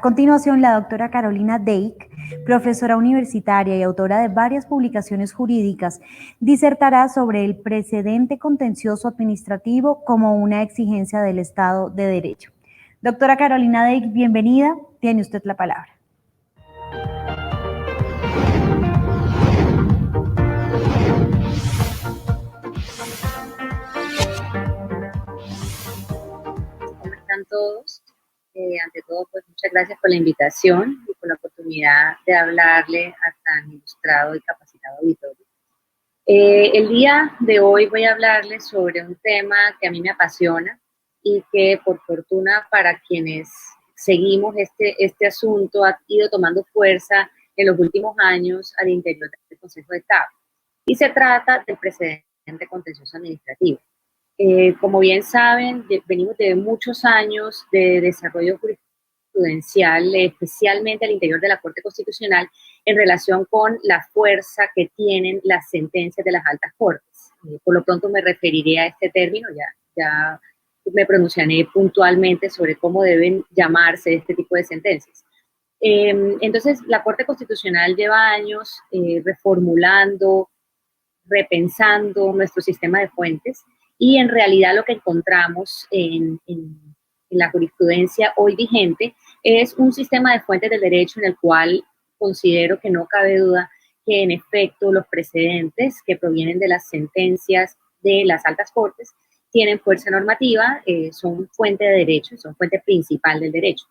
A continuación, la doctora Carolina Dake, profesora universitaria y autora de varias publicaciones jurídicas, disertará sobre el precedente contencioso administrativo como una exigencia del Estado de Derecho. Doctora Carolina Dake, bienvenida. Tiene usted la palabra. ¿Cómo están todos? Ante todo, pues muchas gracias por la invitación y por la oportunidad de hablarle a tan ilustrado y capacitado auditorio. El día de hoy voy a hablarles sobre un tema que a mí me apasiona y que por fortuna para quienes seguimos este asunto ha ido tomando fuerza en los últimos años al interior del Consejo de Estado. Y se trata del precedente contencioso administrativo. Como bien saben, venimos de muchos años de desarrollo jurisprudencial, especialmente al interior de la Corte Constitucional, en relación con la fuerza que tienen las sentencias de las altas cortes. Por lo pronto me referiré a este término, ya me pronunciaré puntualmente sobre cómo deben llamarse este tipo de sentencias. Entonces, la Corte Constitucional lleva años reformulando, repensando nuestro sistema de fuentes, y en realidad lo que encontramos en la jurisprudencia hoy vigente es un sistema de fuentes del derecho en el cual considero que no cabe duda que en efecto los precedentes que provienen de las sentencias de las altas cortes tienen fuerza normativa, son fuente de derecho, son fuente principal del derecho.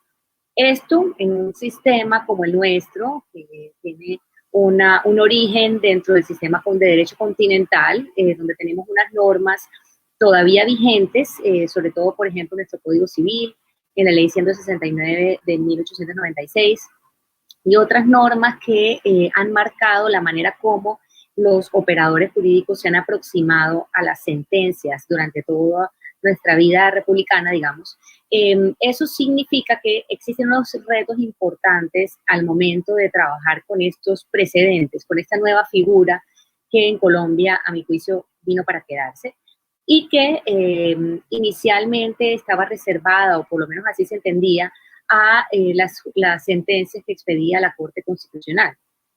Esto en un sistema como el nuestro, que tiene un origen dentro del sistema de derecho continental, donde tenemos unas normas todavía vigentes, sobre todo, por ejemplo, en nuestro Código Civil, en la Ley 169 de 1896, y otras normas que han marcado la manera como los operadores jurídicos se han aproximado a las sentencias durante toda nuestra vida republicana, digamos. Eso significa que existen unos retos importantes al momento de trabajar con estos precedentes, con esta nueva figura que en Colombia, a mi juicio, vino para quedarse y que inicialmente estaba reservada, o por lo menos así se entendía, a las sentencias que expedía la Corte Constitucional.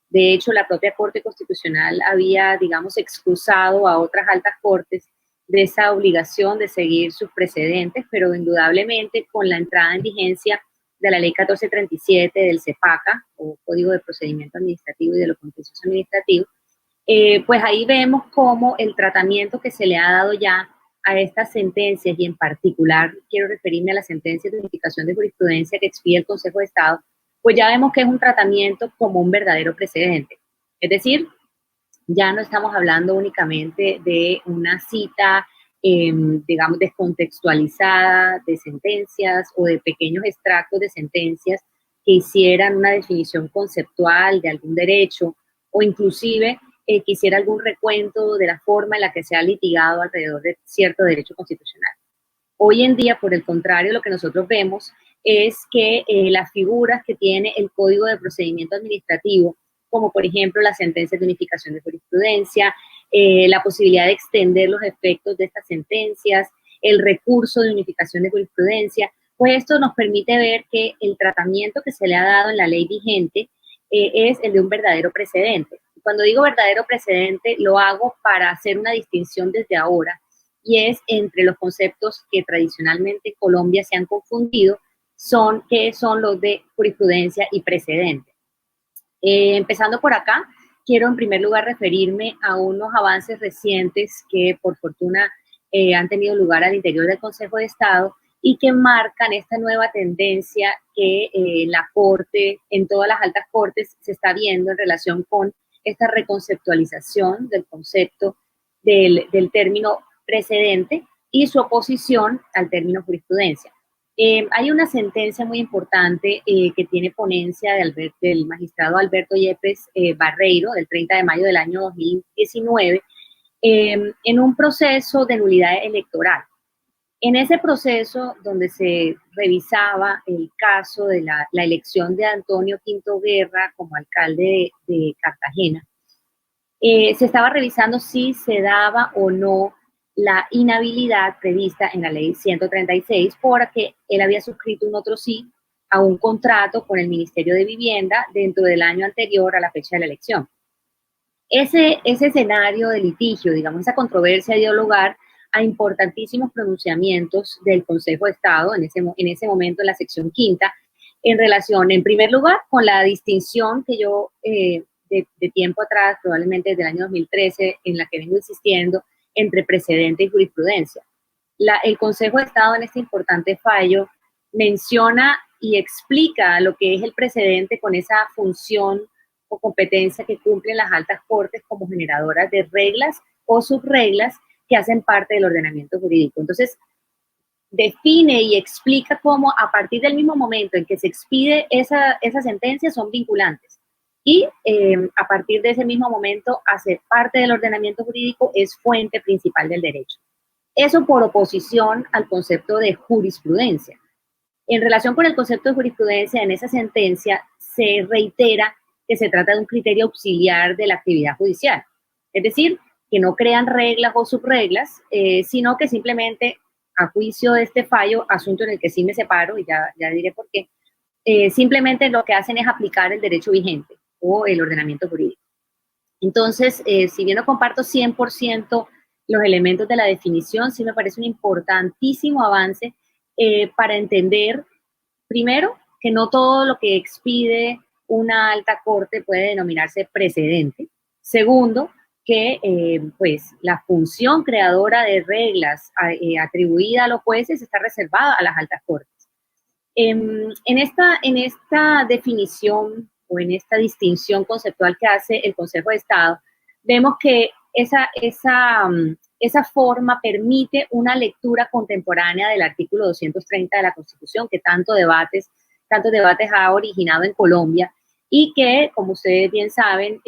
De hecho, la propia Corte Constitucional había, digamos, excusado a otras altas cortes de esa obligación de seguir sus precedentes, pero indudablemente con la entrada en vigencia de la Ley 1437 del CEPACA, o Código de Procedimiento Administrativo y de lo Contencioso Administrativo, pues ahí vemos cómo el tratamiento que se le ha dado ya a estas sentencias, y en particular quiero referirme a las sentencias de unificación de jurisprudencia que expide el Consejo de Estado, pues ya vemos que es un tratamiento como un verdadero precedente. Es decir, ya no estamos hablando únicamente de una cita, digamos, descontextualizada de sentencias o de pequeños extractos de sentencias que hicieran una definición conceptual de algún derecho o inclusive que hiciera algún recuento de la forma en la que se ha litigado alrededor de cierto derecho constitucional. Hoy en día, por el contrario, lo que nosotros vemos es que las figuras que tiene el Código de Procedimiento Administrativo, como por ejemplo las sentencias de unificación de jurisprudencia, la posibilidad de extender los efectos de estas sentencias, el recurso de unificación de jurisprudencia, pues esto nos permite ver que el tratamiento que se le ha dado en la ley vigente es el de un verdadero precedente. Cuando digo verdadero precedente, lo hago para hacer una distinción desde ahora, y es entre los conceptos que tradicionalmente en Colombia se han confundido, que son los de jurisprudencia y precedente. Empezando por acá, quiero en primer lugar referirme a unos avances recientes que por fortuna han tenido lugar al interior del Consejo de Estado y que marcan esta nueva tendencia que la Corte, en todas las altas cortes, se está viendo en relación con esta reconceptualización del concepto del término precedente y su oposición al término jurisprudencia. Hay una sentencia muy importante que tiene ponencia del magistrado Alberto Yepes Barreiro, del 30 de mayo del año 2019, en un proceso de nulidad electoral. En ese proceso donde se revisaba el caso de la elección de Antonio Quinto Guerra como alcalde de Cartagena, se estaba revisando si se daba o no la inhabilidad prevista en la ley 136 porque él había suscrito un otro sí a un contrato con el Ministerio de Vivienda dentro del año anterior a la fecha de la elección. Ese escenario de litigio, digamos, esa controversia dio lugar a importantísimos pronunciamientos del Consejo de Estado en ese momento en la sección quinta, en relación, en primer lugar, con la distinción que yo de tiempo atrás, probablemente desde el año 2013, en la que vengo insistiendo, entre precedente y jurisprudencia. El Consejo de Estado en este importante fallo menciona y explica lo que es el precedente con esa función o competencia que cumplen las altas cortes como generadoras de reglas o subreglas que hacen parte del ordenamiento jurídico. Entonces, define y explica cómo a partir del mismo momento en que se expide esa sentencia son vinculantes. Y a partir de ese mismo momento, hacer parte del ordenamiento jurídico es fuente principal del derecho. Eso por oposición al concepto de jurisprudencia. En relación con el concepto de jurisprudencia, en esa sentencia se reitera que se trata de un criterio auxiliar de la actividad judicial. Es decir, que no crean reglas o subreglas, sino que simplemente, a juicio de este fallo, asunto en el que sí me separo, y ya diré por qué, simplemente lo que hacen es aplicar el derecho vigente o el ordenamiento jurídico. Entonces, si bien no comparto 100% los elementos de la definición, sí me parece un importantísimo avance para entender, primero, que no todo lo que expide una alta corte puede denominarse precedente. Segundo, que pues la función creadora de reglas atribuida a los jueces está reservada a las altas cortes. En esta definición o en esta distinción conceptual que hace el Consejo de Estado, vemos que esa forma permite una lectura contemporánea del artículo 230 de la Constitución, que tantos debates ha originado en Colombia y que, como ustedes bien saben,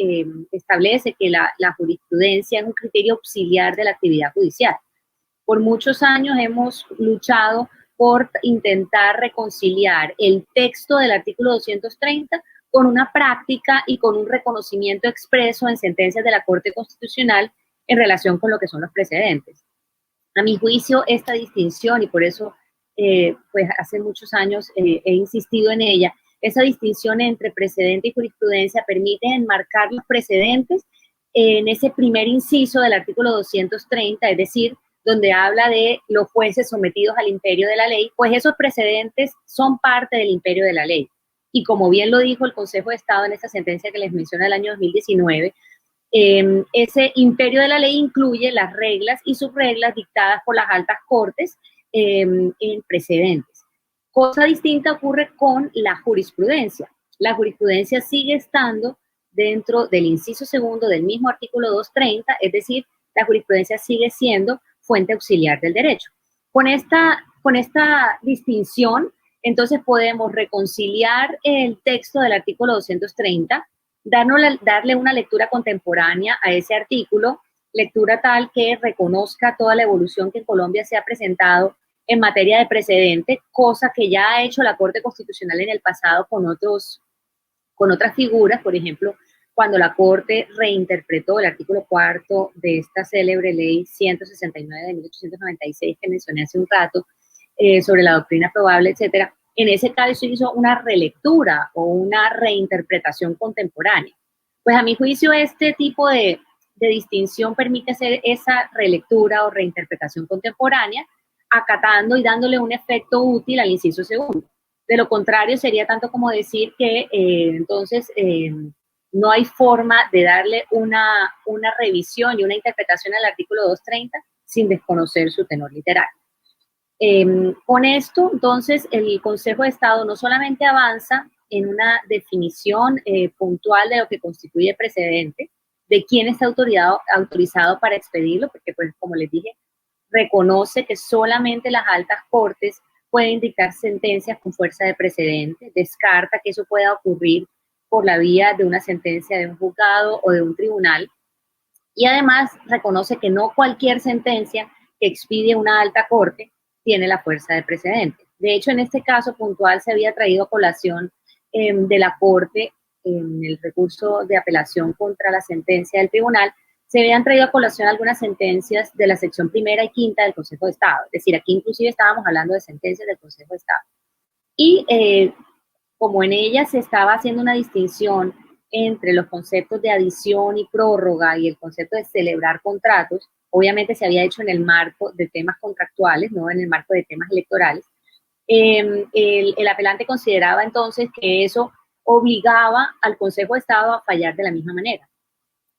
establece que la jurisprudencia es un criterio auxiliar de la actividad judicial. Por muchos años hemos luchado por intentar reconciliar el texto del artículo 230 con una práctica y con un reconocimiento expreso en sentencias de la Corte Constitucional en relación con lo que son los precedentes. A mi juicio, esta distinción, y por eso pues hace muchos años he insistido en ella, esa distinción entre precedente y jurisprudencia permite enmarcar los precedentes en ese primer inciso del artículo 230, es decir, donde habla de los jueces sometidos al imperio de la ley, pues esos precedentes son parte del imperio de la ley. Y como bien lo dijo el Consejo de Estado en esta sentencia que les mencioné del año 2019, ese imperio de la ley incluye las reglas y subreglas dictadas por las altas cortes en precedentes. Cosa distinta ocurre con la jurisprudencia. La jurisprudencia sigue estando dentro del inciso segundo del mismo artículo 230, es decir, la jurisprudencia sigue siendo fuente auxiliar del derecho. Con esta distinción, entonces podemos reconciliar el texto del artículo 230, darle una lectura contemporánea a ese artículo, lectura tal que reconozca toda la evolución que en Colombia se ha presentado en materia de precedente, cosa que ya ha hecho la Corte Constitucional en el pasado con otras figuras, por ejemplo, cuando la Corte reinterpretó el artículo cuarto de esta célebre ley 169 de 1896 que mencioné hace un rato, sobre la doctrina probable, etcétera. En ese caso hizo una relectura o una reinterpretación contemporánea. Pues a mi juicio este tipo de distinción permite hacer esa relectura o reinterpretación contemporánea, acatando y dándole un efecto útil al inciso segundo. De lo contrario, sería tanto como decir que entonces no hay forma de darle una revisión y una interpretación al artículo 230 sin desconocer su tenor literario. Con esto, entonces, el Consejo de Estado no solamente avanza en una definición puntual de lo que constituye precedente, de quién está autorizado para expedirlo, porque, pues, como les dije, reconoce que solamente las altas cortes pueden dictar sentencias con fuerza de precedente, descarta que eso pueda ocurrir por la vía de una sentencia de un juzgado o de un tribunal, y además reconoce que no cualquier sentencia que expide una alta corte tiene la fuerza de precedente. De hecho, en este caso puntual se había traído a colación de la Corte en el recurso de apelación contra la sentencia del tribunal, se habían traído a colación algunas sentencias de la sección primera y quinta del Consejo de Estado. Es decir, aquí inclusive estábamos hablando de sentencias del Consejo de Estado. Y como en ella se estaba haciendo una distinción entre los conceptos de adición y prórroga y el concepto de celebrar contratos, obviamente se había hecho en el marco de temas contractuales, no en el marco de temas electorales. El apelante consideraba entonces que eso obligaba al Consejo de Estado a fallar de la misma manera.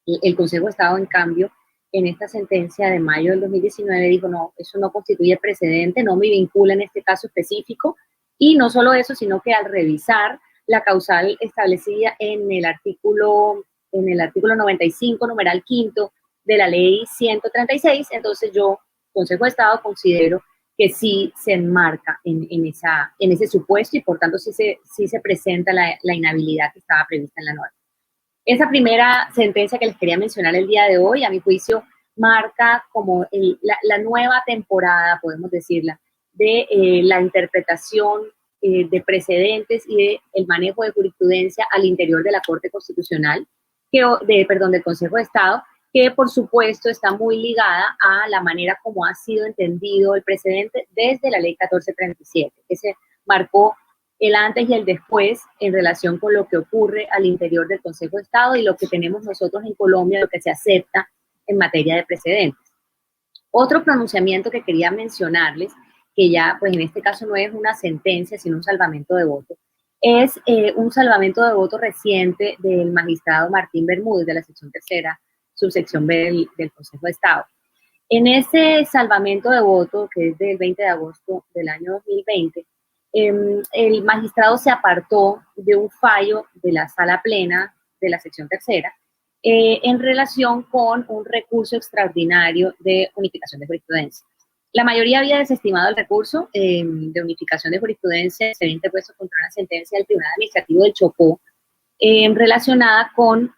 El Consejo de Estado, en cambio, en esta sentencia de mayo del 2019 dijo, no, eso no constituye precedente, no me vincula en este caso específico, y no solo eso, sino que al revisar la causal establecida en el artículo 95, numeral quinto de la ley 136, entonces yo, Consejo de Estado, considero que sí se enmarca en ese supuesto y por tanto sí se presenta la inhabilidad que estaba prevista en la norma. Esa primera sentencia que les quería mencionar el día de hoy, a mi juicio, marca como la nueva temporada, podemos decirla, de la interpretación de precedentes y del manejo de jurisprudencia al interior de la Corte Constitucional, del Consejo de Estado, que por supuesto está muy ligada a la manera como ha sido entendido el precedente desde la Ley 1437, que se marcó el antes y el después en relación con lo que ocurre al interior del Consejo de Estado y lo que tenemos nosotros en Colombia, lo que se acepta en materia de precedentes. Otro pronunciamiento que quería mencionarles, que ya pues en este caso no es una sentencia, sino un salvamento de voto, es un salvamento de voto reciente del magistrado Martín Bermúdez de la sección tercera, subsección B del Consejo de Estado. En ese salvamento de voto, que es del 20 de agosto del año 2020, el magistrado se apartó de un fallo de la sala plena de la sección tercera en relación con un recurso extraordinario de unificación de jurisprudencia. La mayoría había desestimado el recurso de unificación de jurisprudencia, se había interpuesto contra una sentencia del Tribunal Administrativo del Chocó relacionada con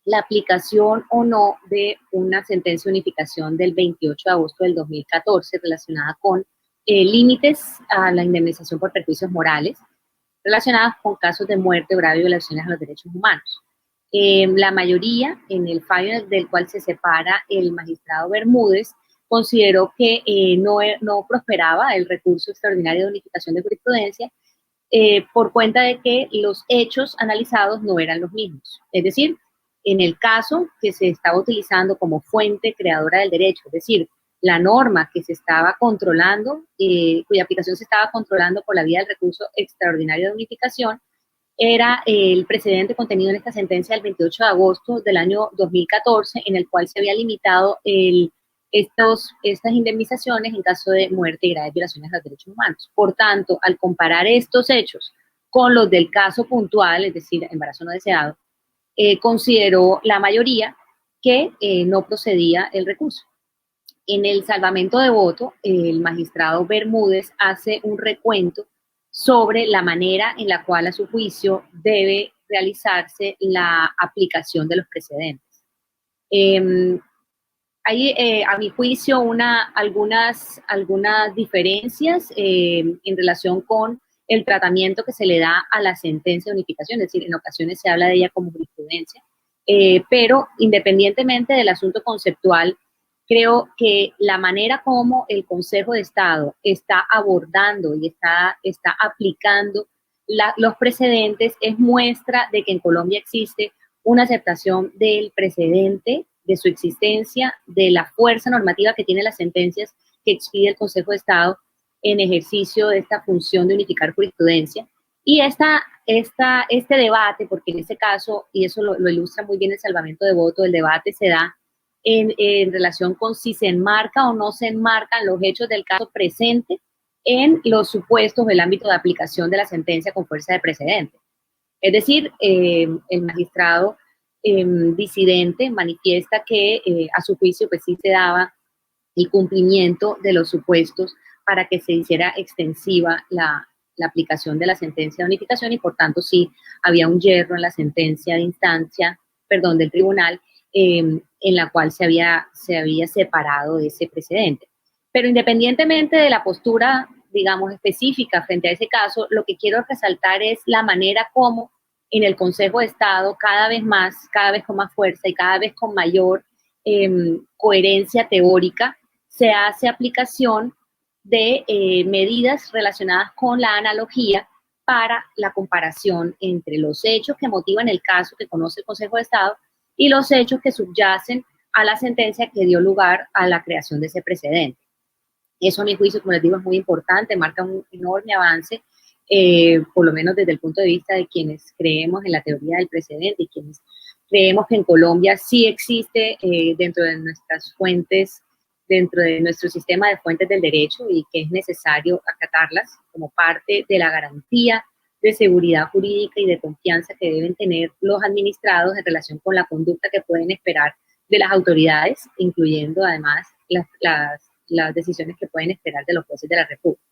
la aplicación o no de una sentencia de unificación del 28 de agosto del 2014 relacionada con límites a la indemnización por perjuicios morales relacionados con casos de muerte o graves violaciones a los derechos humanos. La mayoría, en el fallo del cual se separa el magistrado Bermúdez, consideró que no prosperaba el recurso extraordinario de unificación de jurisprudencia por cuenta de que los hechos analizados no eran los mismos. Es decir, en el caso que se estaba utilizando como fuente creadora del derecho, es decir, la norma que se estaba controlando, cuya aplicación se estaba controlando por la vía del recurso extraordinario de unificación, era el precedente contenido en esta sentencia del 28 de agosto del año 2014, en el cual se había limitado estas indemnizaciones en caso de muerte y graves violaciones a los derechos humanos. Por tanto, al comparar estos hechos con los del caso puntual, es decir, embarazo no deseado, consideró la mayoría que no procedía el recurso. En el salvamento de voto, el magistrado Bermúdez hace un recuento sobre la manera en la cual a su juicio debe realizarse la aplicación de los precedentes. Hay, a mi juicio, algunas diferencias en relación con el tratamiento que se le da a la sentencia de unificación, es decir, en ocasiones se habla de ella como jurisprudencia, pero independientemente del asunto conceptual, creo que la manera como el Consejo de Estado está abordando y está aplicando los precedentes es muestra de que en Colombia existe una aceptación del precedente, de su existencia, de la fuerza normativa que tienen las sentencias que expide el Consejo de Estado en ejercicio de esta función de unificar jurisprudencia. Y este debate, porque en este caso, y eso lo ilustra muy bien el salvamento de voto, el debate se da en relación con si se enmarca o no se enmarcan los hechos del caso presente en los supuestos del ámbito de aplicación de la sentencia con fuerza de precedente. Es decir, el magistrado disidente manifiesta que a su juicio pues sí se daba el cumplimiento de los supuestos para que se hiciera extensiva la aplicación de la sentencia de unificación y por tanto sí había un yerro en la sentencia de instancia, perdón, del tribunal en la cual se había separado de ese precedente. Pero independientemente de la postura, digamos, específica frente a ese caso, lo que quiero resaltar es la manera como en el Consejo de Estado cada vez con más fuerza y cada vez con mayor coherencia teórica, se hace aplicación de medidas relacionadas con la analogía para la comparación entre los hechos que motivan el caso que conoce el Consejo de Estado y los hechos que subyacen a la sentencia que dio lugar a la creación de ese precedente. Eso, a mi juicio, como les digo, es muy importante, marca un enorme avance, por lo menos desde el punto de vista de quienes creemos en la teoría del precedente y quienes creemos que en Colombia sí existe dentro de nuestras fuentes, dentro de nuestro sistema de fuentes del derecho, y que es necesario acatarlas como parte de la garantía de seguridad jurídica y de confianza que deben tener los administrados en relación con la conducta que pueden esperar de las autoridades, incluyendo además las decisiones que pueden esperar de los jueces de la República.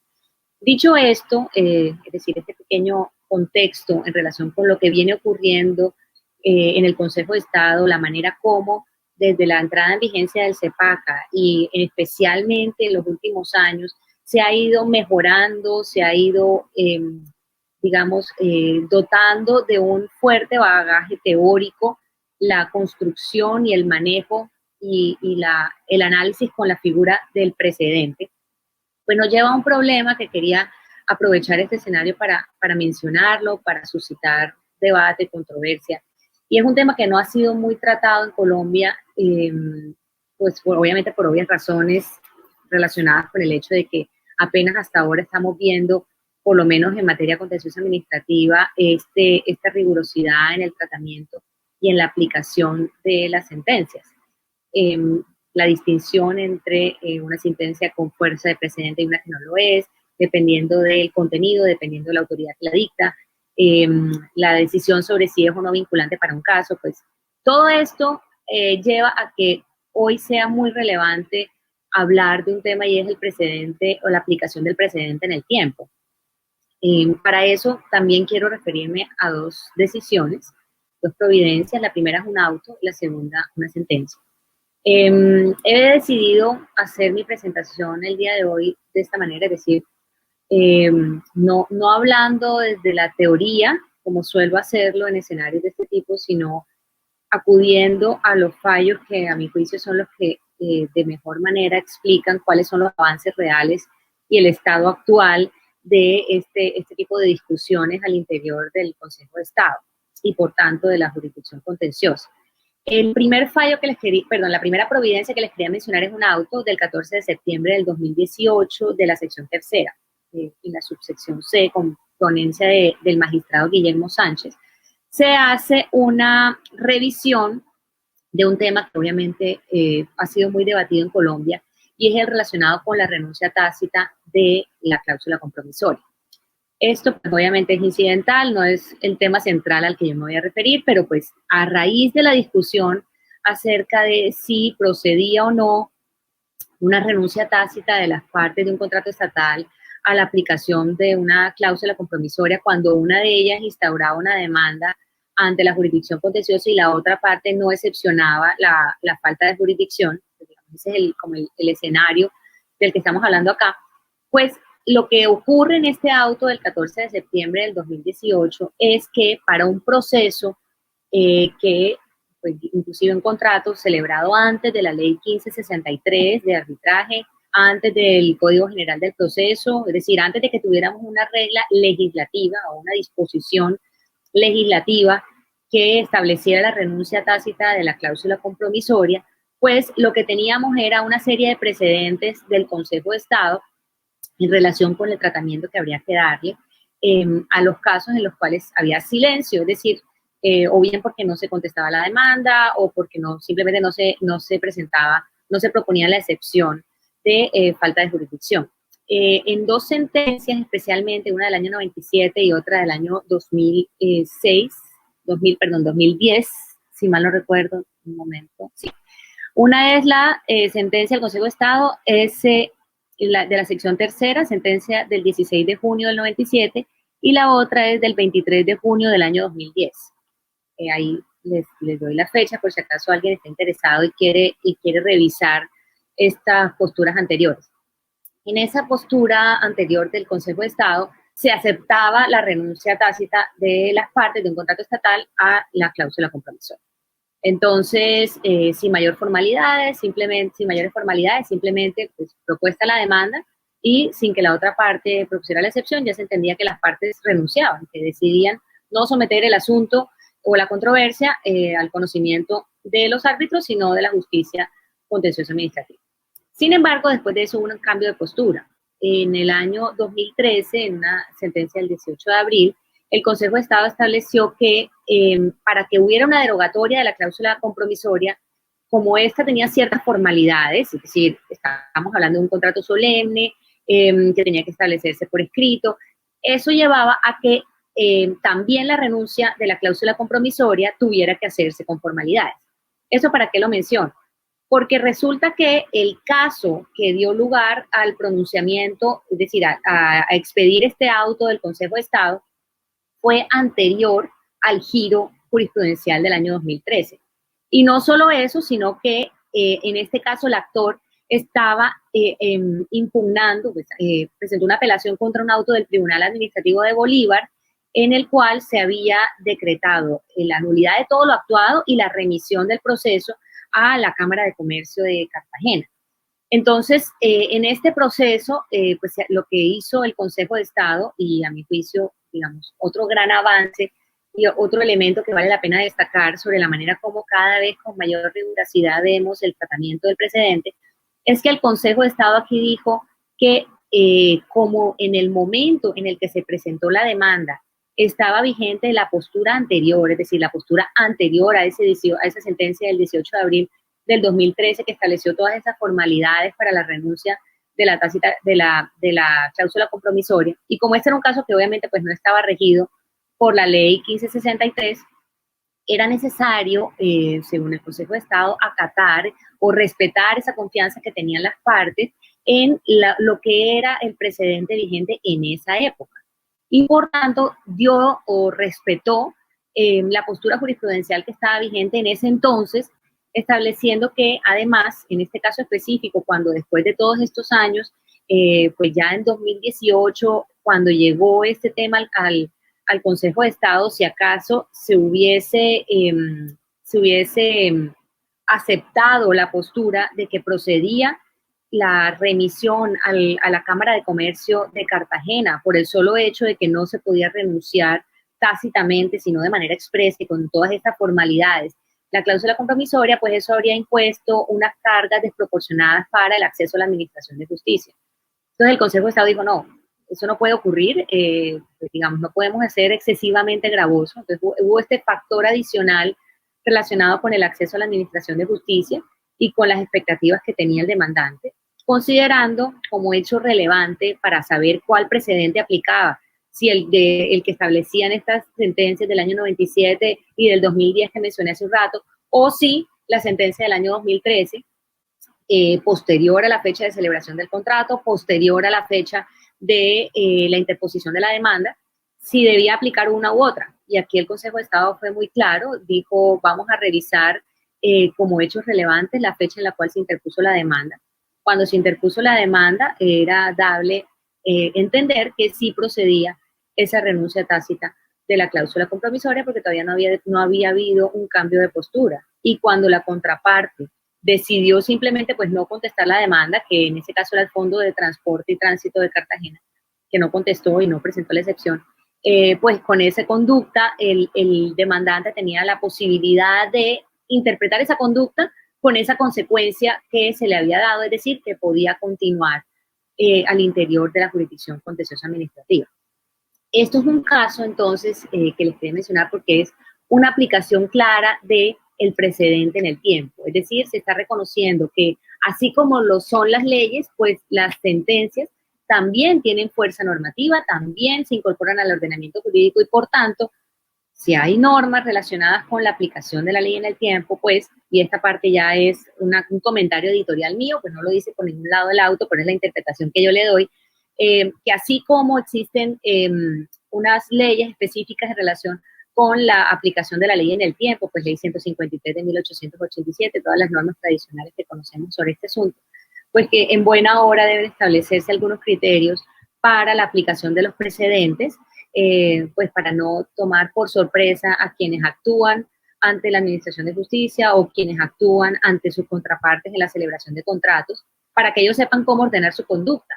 Dicho esto, es decir, este pequeño contexto en relación con lo que viene ocurriendo en el Consejo de Estado, la manera como desde la entrada en vigencia del CEPACA y especialmente en los últimos años se ha ido mejorando, se ha ido, dotando de un fuerte bagaje teórico la construcción y el manejo y el análisis con la figura del precedente, pues nos lleva a un problema que quería aprovechar este escenario para mencionarlo, para suscitar debate, controversia. Y es un tema que no ha sido muy tratado en Colombia, pues obviamente por obvias razones relacionadas con el hecho de que apenas hasta ahora estamos viendo, por lo menos en materia contenciosa administrativa, esta rigurosidad en el tratamiento y en la aplicación de las sentencias. La distinción entre una sentencia con fuerza de precedente y una que no lo es, dependiendo del contenido, dependiendo de la autoridad que la dicta, la decisión sobre si es o no vinculante para un caso, pues todo esto lleva a que hoy sea muy relevante hablar de un tema, y es el precedente o la aplicación del precedente en el tiempo. Para eso también quiero referirme a dos decisiones, dos providencias. La primera es un auto, la segunda una sentencia. He decidido hacer mi presentación el día de hoy de esta manera, es decir, no hablando desde la teoría, como suelo hacerlo en escenarios de este tipo, sino acudiendo a los fallos que a mi juicio son los que de mejor manera explican cuáles son los avances reales y el estado actual de este tipo de discusiones al interior del Consejo de Estado y por tanto de la jurisdicción contenciosa. El primer fallo que les quería, perdón, la primera providencia que les quería mencionar es un auto del 14 de septiembre del 2018 de la sección tercera, en la subsección C, con ponencia del magistrado Guillermo Sánchez. Se hace una revisión de un tema que obviamente ha sido muy debatido en Colombia, y es el relacionado con la renuncia tácita de la cláusula compromisoria. Esto pues, obviamente es incidental, no es el tema central al que yo me voy a referir, pero pues a raíz de la discusión acerca de si procedía o no una renuncia tácita de las partes de un contrato estatal a la aplicación de una cláusula compromisoria cuando una de ellas instauraba una demanda ante la jurisdicción contenciosa y la otra parte no excepcionaba la falta de jurisdicción, ese es el escenario del que estamos hablando acá, pues lo que ocurre en este auto del 14 de septiembre del 2018 es que para un proceso que, pues, inclusive un contrato celebrado antes de la ley 1563 de arbitraje, antes del Código General del Proceso, es decir, antes de que tuviéramos una regla legislativa o una disposición legislativa que estableciera la renuncia tácita de la cláusula compromisoria, pues lo que teníamos era una serie de precedentes del Consejo de Estado en relación con el tratamiento que habría que darle a los casos en los cuales había silencio, es decir, o bien porque no se contestaba la demanda o porque simplemente no se presentaba, no se proponía la excepción de falta de jurisdicción. En dos sentencias, especialmente una del año 97 y otra del año 2010, si mal no recuerdo, un momento, sí. Una es la sentencia del Consejo de Estado, de la sección tercera, sentencia del 16 de junio del 97, y la otra es del 23 de junio del año 2010. Ahí les doy la fecha por si acaso alguien está interesado y quiere revisar estas posturas anteriores. En esa postura anterior del Consejo de Estado se aceptaba la renuncia tácita de las partes de un contrato estatal a la cláusula compromisoria. Entonces, sin mayores formalidades, simplemente pues, propuesta la demanda y sin que la otra parte propusiera la excepción, ya se entendía que las partes renunciaban, que decidían no someter el asunto o la controversia al conocimiento de los árbitros, sino de la justicia contencioso administrativa. Sin embargo, después de eso hubo un cambio de postura. En el año 2013, en una sentencia del 18 de abril, el Consejo de Estado estableció que para que hubiera una derogatoria de la cláusula compromisoria, como esta tenía ciertas formalidades, es decir, estábamos hablando de un contrato solemne que tenía que establecerse por escrito, eso llevaba a que también la renuncia de la cláusula compromisoria tuviera que hacerse con formalidades. ¿Eso para qué lo menciono? Porque resulta que el caso que dio lugar al pronunciamiento, es decir, a expedir este auto del Consejo de Estado, fue anterior al giro jurisprudencial del año 2013. Y no solo eso, sino que en este caso el actor estaba impugnando, pues, presentó una apelación contra un auto del Tribunal Administrativo de Bolívar en el cual se había decretado la nulidad de todo lo actuado y la remisión del proceso a la Cámara de Comercio de Cartagena. Entonces, en este proceso, pues lo que hizo el Consejo de Estado, y a mi juicio, digamos, otro gran avance y otro elemento que vale la pena destacar sobre la manera como cada vez con mayor rigurosidad vemos el tratamiento del precedente, es que el Consejo de Estado aquí dijo que como en el momento en el que se presentó la demanda estaba vigente la postura anterior, es decir, la postura anterior a esa sentencia del 18 de abril del 2013 que estableció todas esas formalidades para la renuncia de la cláusula compromisoria. Y como este era un caso que obviamente pues no estaba regido por la ley 1563, era necesario, según el Consejo de Estado, acatar o respetar esa confianza que tenían las partes en lo que era el precedente vigente en esa época. Y por tanto dio o respetó la postura jurisprudencial que estaba vigente en ese entonces, estableciendo que además, en este caso específico, cuando después de todos estos años, pues ya en 2018, cuando llegó este tema al Consejo de Estado, si acaso se hubiese aceptado la postura de que procedía la remisión a la Cámara de Comercio de Cartagena por el solo hecho de que no se podía renunciar tácitamente, sino de manera expresa y con todas estas formalidades. La cláusula compromisoria, pues eso habría impuesto unas cargas desproporcionadas para el acceso a la administración de justicia. Entonces el Consejo de Estado dijo, no, eso no puede ocurrir, pues, digamos, no podemos ser excesivamente gravosos. Entonces hubo este factor adicional relacionado con el acceso a la administración de justicia y con las expectativas que tenía el demandante, considerando como hecho relevante para saber cuál precedente aplicaba, si el que establecían estas sentencias del año 97 y del 2010 que mencioné hace un rato, o si la sentencia del año 2013, posterior a la fecha de celebración del contrato, posterior a la fecha de la interposición de la demanda, si debía aplicar una u otra. Y aquí el Consejo de Estado fue muy claro, dijo, vamos a revisar como hechos relevantes la fecha en la cual se interpuso la demanda. Cuando se interpuso la demanda, era dable entender que sí procedía esa renuncia tácita de la cláusula compromisoria porque todavía no había habido un cambio de postura. Y cuando la contraparte decidió simplemente pues no contestar la demanda, que en ese caso era el Fondo de Transporte y Tránsito de Cartagena, que no contestó y no presentó la excepción, pues con esa conducta el demandante tenía la posibilidad de interpretar esa conducta con esa consecuencia que se le había dado, es decir, que podía continuar al interior de la jurisdicción contenciosa administrativa. Esto es un caso, entonces, que les quería mencionar porque es una aplicación clara de el precedente en el tiempo. Es decir, se está reconociendo que así como lo son las leyes, pues las sentencias también tienen fuerza normativa, también se incorporan al ordenamiento jurídico y por tanto, si hay normas relacionadas con la aplicación de la ley en el tiempo, pues, y esta parte ya es un comentario editorial mío, pues no lo dice por ningún lado del auto, pero es la interpretación que yo le doy, que así como existen unas leyes específicas en relación con la aplicación de la ley en el tiempo, pues ley 153 de 1887, todas las normas tradicionales que conocemos sobre este asunto, pues que en buena hora deben establecerse algunos criterios para la aplicación de los precedentes, pues para no tomar por sorpresa a quienes actúan ante la Administración de Justicia o quienes actúan ante sus contrapartes en la celebración de contratos, para que ellos sepan cómo ordenar su conducta.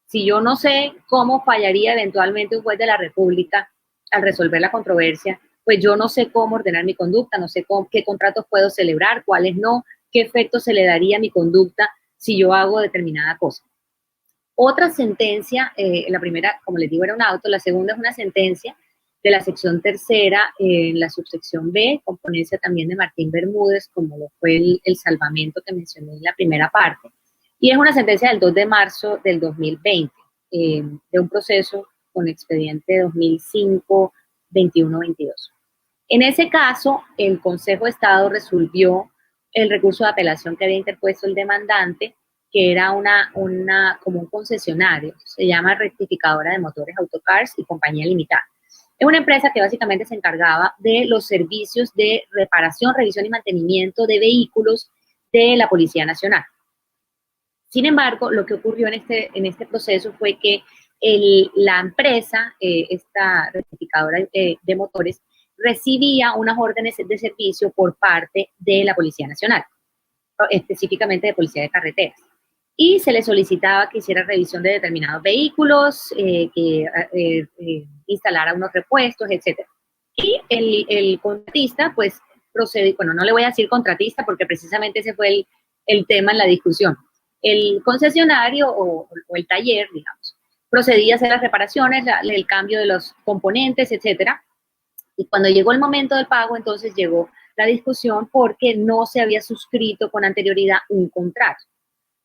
Si yo no sé cómo fallaría eventualmente un juez de la República al resolver la controversia, pues yo no sé cómo ordenar mi conducta, no sé qué contratos puedo celebrar, cuáles no, qué efecto se le daría a mi conducta si yo hago determinada cosa. Otra sentencia, la primera, como les digo, era un auto, la segunda es una sentencia de la sección tercera, en la subsección B, con ponencia también de Martín Bermúdez, como lo fue el salvamento que mencioné en la primera parte, y es una sentencia del 2 de marzo del 2020, de un proceso con expediente 2005-21-22. En ese caso, el Consejo de Estado resolvió el recurso de apelación que había interpuesto el demandante, que era como un concesionario, se llama Rectificadora de Motores Autocars y Compañía Limitada. Es una empresa que básicamente se encargaba de los servicios de reparación, revisión y mantenimiento de vehículos de la Policía Nacional. Sin embargo, lo que ocurrió en este proceso fue que la empresa, esta rectificadora de motores, recibía unas órdenes de servicio por parte de la Policía Nacional, específicamente de Policía de Carreteras. Y se le solicitaba que hiciera revisión de determinados vehículos, que instalara unos repuestos, etc. Y el contratista, pues, procedió, bueno, no le voy a decir contratista porque precisamente ese fue el tema en la discusión. El concesionario o el taller, digamos, procedía a hacer las reparaciones, el cambio de los componentes, etcétera. Y cuando llegó el momento del pago, entonces llegó la discusión porque no se había suscrito con anterioridad un contrato.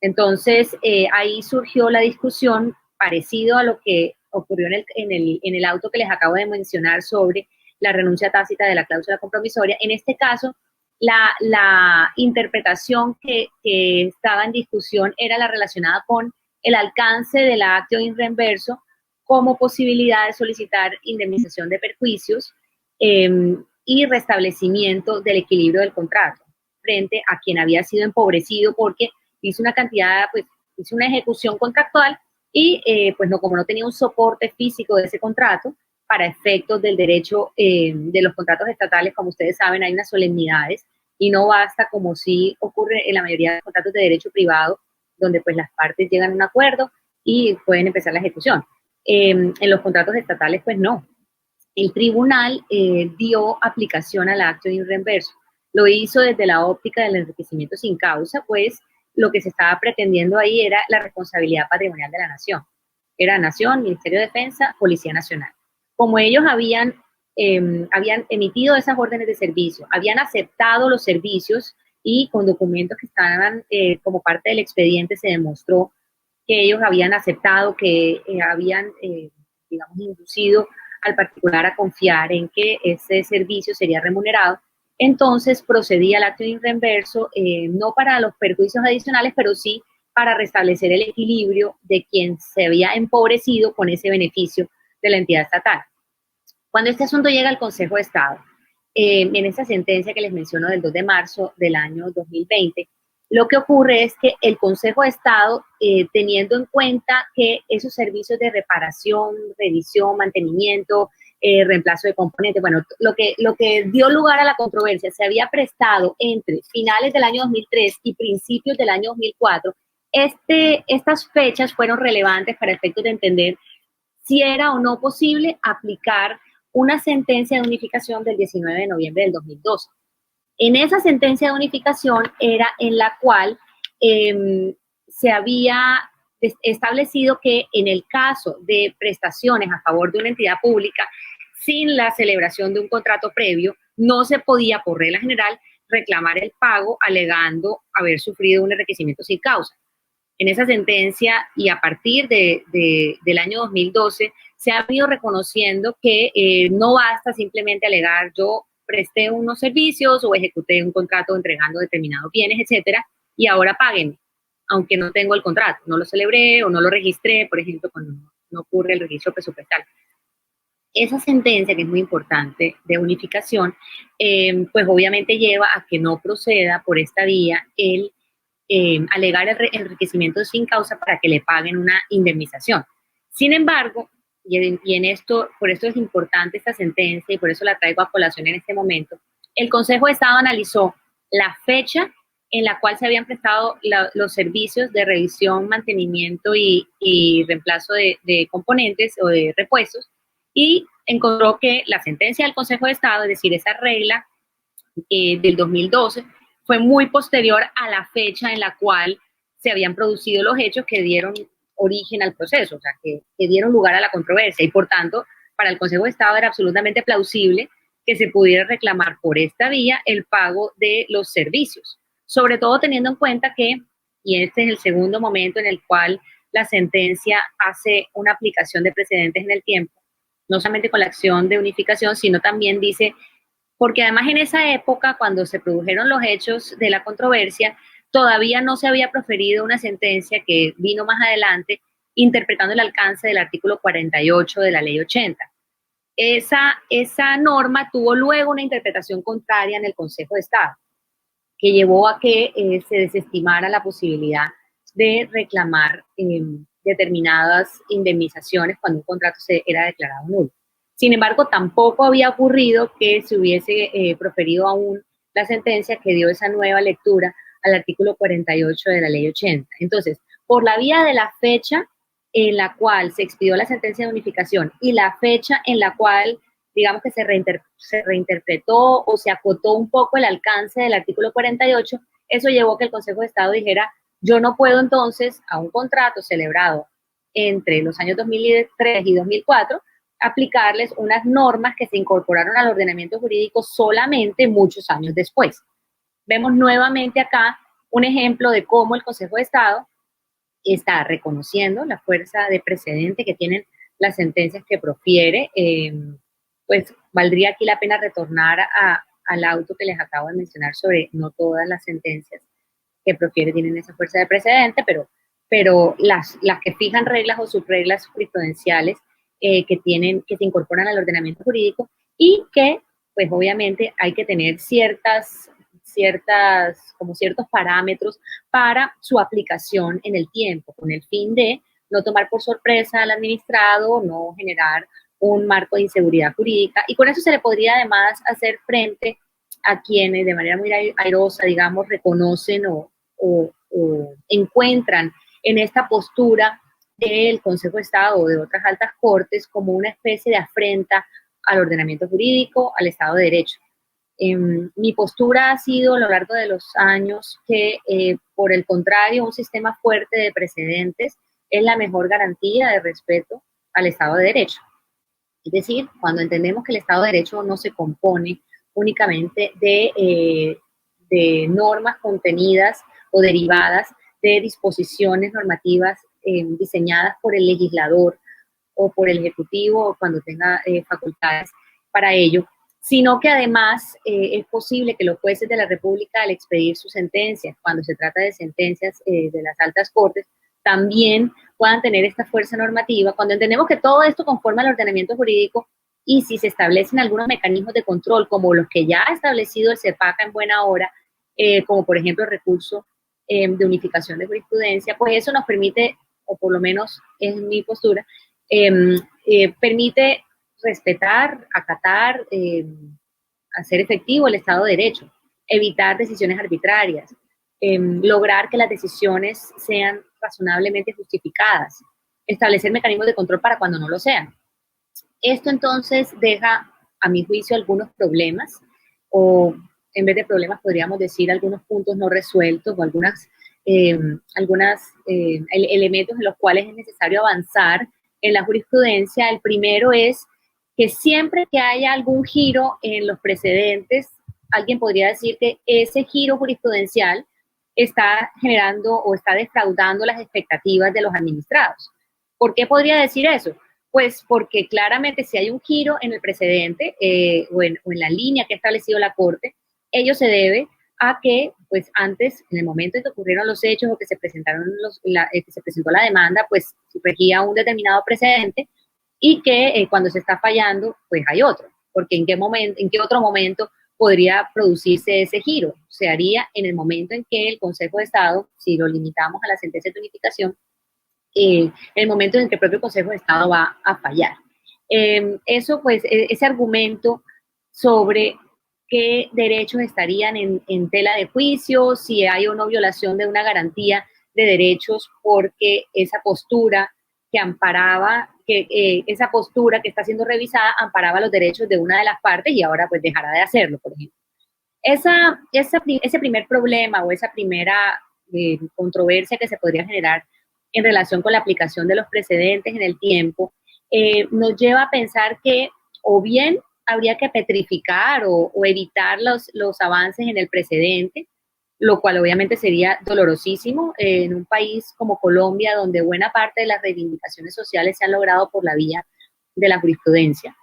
Entonces, ahí surgió la discusión parecido a lo que ocurrió en el auto que les acabo de mencionar sobre la renuncia tácita de la cláusula compromisoria. En este caso, la interpretación que estaba en discusión era la relacionada con el alcance del acto in reverso como posibilidad de solicitar indemnización de perjuicios y restablecimiento del equilibrio del contrato frente a quien había sido empobrecido porque hizo una cantidad, pues hizo una ejecución contractual y pues no, como no tenía un soporte físico de ese contrato, para efectos del derecho de los contratos estatales, como ustedes saben, hay unas solemnidades y no basta como sí ocurre en la mayoría de los contratos de derecho privado, donde pues las partes llegan a un acuerdo y pueden empezar la ejecución. En los contratos estatales, pues no. El tribunal dio aplicación al acto in reverso. Lo hizo desde la óptica del enriquecimiento sin causa, pues lo que se estaba pretendiendo ahí era la responsabilidad patrimonial de la nación. Era Nación, Ministerio de Defensa, Policía Nacional. Como ellos habían emitido esas órdenes de servicio, habían aceptado los servicios y con documentos que estaban como parte del expediente se demostró que ellos habían aceptado, que habían, digamos, inducido al particular a confiar en que ese servicio sería remunerado. Entonces procedía al acto in reverso, no para los perjuicios adicionales, pero sí para restablecer el equilibrio de quien se había empobrecido con ese beneficio de la entidad estatal. Cuando este asunto llega al Consejo de Estado, en esa sentencia que les menciono del 2 de marzo del año 2020, lo que ocurre es que el Consejo de Estado, teniendo en cuenta que esos servicios de reparación, revisión, mantenimiento, reemplazo de componentes, bueno, lo que dio lugar a la controversia se había prestado entre finales del año 2003 y principios del año 2004. Estas fechas fueron relevantes para efectos de entender si era o no posible aplicar una sentencia de unificación del 19 de noviembre del 2012. En esa sentencia de unificación era en la cual se había establecido que en el caso de prestaciones a favor de una entidad pública, sin la celebración de un contrato previo, no se podía, por regla general, reclamar el pago alegando haber sufrido un enriquecimiento sin causa. En esa sentencia y a partir del año 2012 se ha venido reconociendo que no basta simplemente alegar yo presté unos servicios o ejecuté un contrato entregando determinados bienes, etcétera, y ahora páguenme, aunque no tengo el contrato, no lo celebré o no lo registré, por ejemplo, cuando no ocurre el registro presupuestal. Esa sentencia, que es muy importante, de unificación, pues obviamente lleva a que no proceda por esta vía el alegar el enriquecimiento sin causa para que le paguen una indemnización. Sin embargo, por esto es importante esta sentencia y por eso la traigo a colación en este momento, el Consejo de Estado analizó la fecha en la cual se habían prestado los servicios de revisión, mantenimiento y reemplazo de componentes o de repuestos, y encontró que la sentencia del Consejo de Estado, es decir, esa regla del 2012, fue muy posterior a la fecha en la cual se habían producido los hechos que dieron origen al proceso, o sea, que dieron lugar a la controversia, y por tanto, para el Consejo de Estado era absolutamente plausible que se pudiera reclamar por esta vía el pago de los servicios, sobre todo teniendo en cuenta que, y este es el segundo momento en el cual la sentencia hace una aplicación de precedentes en el tiempo, no solamente con la acción de unificación, sino también dice, porque además en esa época, cuando se produjeron los hechos de la controversia, todavía no se había proferido una sentencia que vino más adelante interpretando el alcance del artículo 48 de la ley 80. Esa norma tuvo luego una interpretación contraria en el Consejo de Estado, que llevó a que se desestimara la posibilidad de reclamar determinadas indemnizaciones cuando un contrato era declarado nulo. Sin embargo, tampoco había ocurrido que se hubiese proferido aún la sentencia que dio esa nueva lectura al artículo 48 de la ley 80. Entonces, por la vía de la fecha en la cual se expidió la sentencia de unificación y la fecha en la cual, digamos que se reinterpretó o se acotó un poco el alcance del artículo 48, eso llevó a que el Consejo de Estado dijera, yo no puedo entonces a un contrato celebrado entre los años 2003 y 2004 aplicarles unas normas que se incorporaron al ordenamiento jurídico solamente muchos años después. Vemos nuevamente acá un ejemplo de cómo el Consejo de Estado está reconociendo la fuerza de precedente que tienen las sentencias que profiere. Pues valdría aquí la pena retornar al auto que les acabo de mencionar sobre no todas las sentencias que profiere tienen esa fuerza de precedente, pero las que fijan reglas o subreglas jurisprudenciales que se incorporan al ordenamiento jurídico y que, pues obviamente, hay que tener como ciertos parámetros para su aplicación en el tiempo, con el fin de no tomar por sorpresa al administrado, no generar un marco de inseguridad jurídica, y con eso se le podría además hacer frente a quienes de manera muy airosa, digamos, reconocen o encuentran en esta postura del Consejo de Estado o de otras altas cortes como una especie de afrenta al ordenamiento jurídico, al Estado de Derecho. Mi postura ha sido a lo largo de los años que, por el contrario, un sistema fuerte de precedentes es la mejor garantía de respeto al Estado de Derecho. Es decir, cuando entendemos que el Estado de Derecho no se compone únicamente de normas contenidas o derivadas de disposiciones normativas diseñadas por el legislador o por el Ejecutivo o cuando tenga facultades para ello, sino que además es posible que los jueces de la República, al expedir sus sentencias, cuando se trata de sentencias de las altas cortes, también puedan tener esta fuerza normativa, cuando entendemos que todo esto conforma el ordenamiento jurídico y si se establecen algunos mecanismos de control, como los que ya ha establecido el CEPACA en buena hora, como por ejemplo el recurso de unificación de jurisprudencia, pues eso nos permite, o por lo menos es mi postura, permite respetar, acatar, hacer efectivo el Estado de Derecho, evitar decisiones arbitrarias, lograr que las decisiones sean razonablemente justificadas, establecer mecanismos de control para cuando no lo sean. Esto entonces deja, a mi juicio, algunos problemas, o en vez de problemas podríamos decir algunos puntos no resueltos o algunos elementos en los cuales es necesario avanzar en la jurisprudencia. El primero es que siempre que haya algún giro en los precedentes, alguien podría decir que ese giro jurisprudencial está generando o está defraudando las expectativas de los administrados. ¿Por qué podría decir eso? Pues porque claramente si hay un giro en el precedente o en la línea que ha establecido la Corte, ello se debe a que, pues antes, en el momento en que ocurrieron los hechos o que se presentaron que se presentó la demanda, pues regía un determinado precedente y que cuando se está fallando, pues hay otro, porque en qué otro momento podría producirse ese giro. Se haría en el momento en que el Consejo de Estado, si lo limitamos a la sentencia de unificación, en el momento en que el propio Consejo de Estado va a fallar. Eso, pues, ese argumento sobre qué derechos estarían en tela de juicio, si hay o no violación de una garantía de derechos, porque esa postura que amparaba, esa postura que está siendo revisada amparaba los derechos de una de las partes y ahora pues dejará de hacerlo, por ejemplo. Ese primer problema o esa primera controversia que se podría generar en relación con la aplicación de los precedentes en el tiempo, nos lleva a pensar que o bien habría que petrificar o evitar los avances en el precedente, lo cual obviamente sería dolorosísimo en un país como Colombia, donde buena parte de las reivindicaciones sociales se han logrado por la vía de la jurisprudencia.